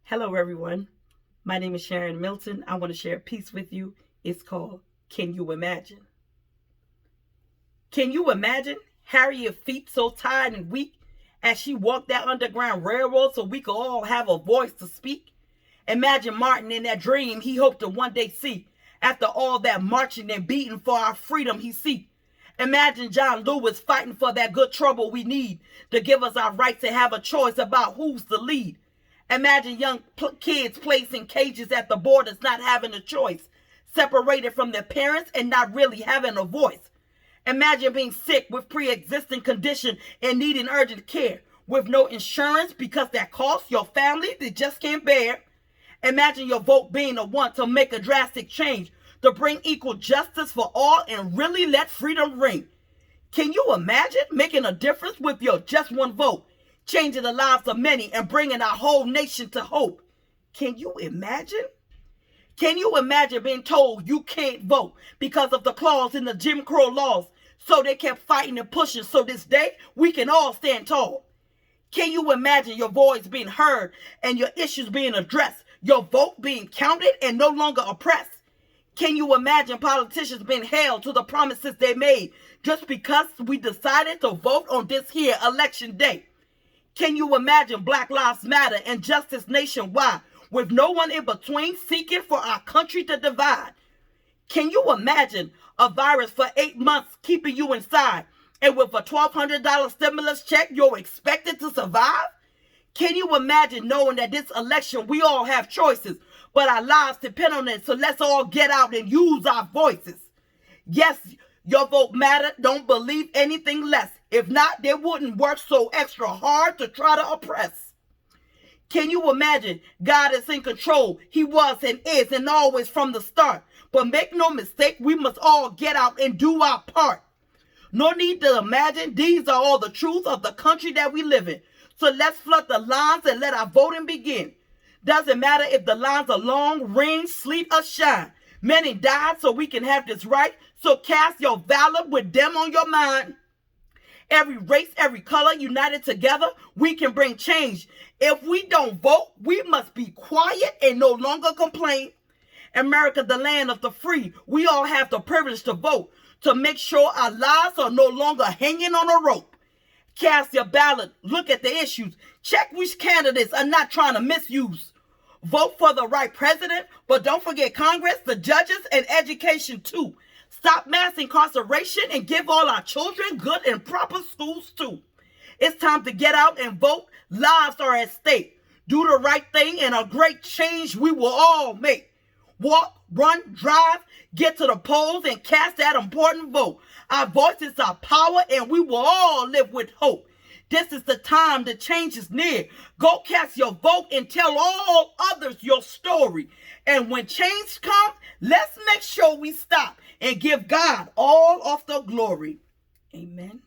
Hello, everyone. My name is Sharon Milton. I want to share a piece with you. It's called Can You Imagine? Can you imagine Harriet's feet so tired and weak as she walked that Underground Railroad so we could all have a voice to speak? Imagine Martin in that dream he hoped to one day see after all that marching and beating for our freedom he seek. Imagine John Lewis fighting for that good trouble we need to give us our right to have a choice about who's the lead. Imagine young kids placed in cages at the borders not having a choice, separated from their parents and not really having a voice. Imagine being sick with pre-existing condition and needing urgent care with no insurance because that costs your family they just can't bear. Imagine your vote being the one to make a drastic change, to bring equal justice for all and really let freedom ring. Can you imagine making a difference with your just one vote, changing the lives of many and bringing our whole nation to hope? Can you imagine? Can you imagine being told you can't vote because of the clause in the Jim Crow laws? So they kept fighting and pushing so this day we can all stand tall. Can you imagine your voice being heard and your issues being addressed, your vote being counted and no longer oppressed? Can you imagine politicians being held to the promises they made just because we decided to vote on this here election day? Can you imagine Black Lives Matter and justice nationwide with no one in between seeking for our country to divide? Can you imagine a virus for 8 months keeping you inside and with a $1,200 stimulus check you're expected to survive? Can you imagine knowing that this election we all have choices, but our lives depend on it, so let's all get out and use our voices? Yes, your vote matters. Don't believe anything less. If not, they wouldn't work so extra hard to try to oppress. Can you imagine God is in control? He was and is and always from the start. But make no mistake, we must all get out and do our part. No need to imagine, these are all the truth of the country that we live in. So let's flood the lines and let our voting begin. Doesn't matter if the lines are long, rain, sleet, or shine. Many died so we can have this right. So cast your valor with them on your mind. Every race, every color, united together, we can bring change. If we don't vote, we must be quiet and no longer complain. America, the land of the free, we all have the privilege to vote, to make sure our lives are no longer hanging on a rope. Cast your ballot, look at the issues, check which candidates are not trying to misuse. Vote for the right president, but don't forget Congress, the judges, and education too. Stop mass incarceration and give all our children good and proper schools too. It's time to get out and vote. Lives are at stake. Do the right thing and a great change we will all make. Walk, run, drive, get to the polls and cast that important vote. Our voices are power and we will all live with hope. This is the time the change is near. Go cast your vote and tell all others your story. And when change comes, let's make sure we stop and give God all of the glory. Amen.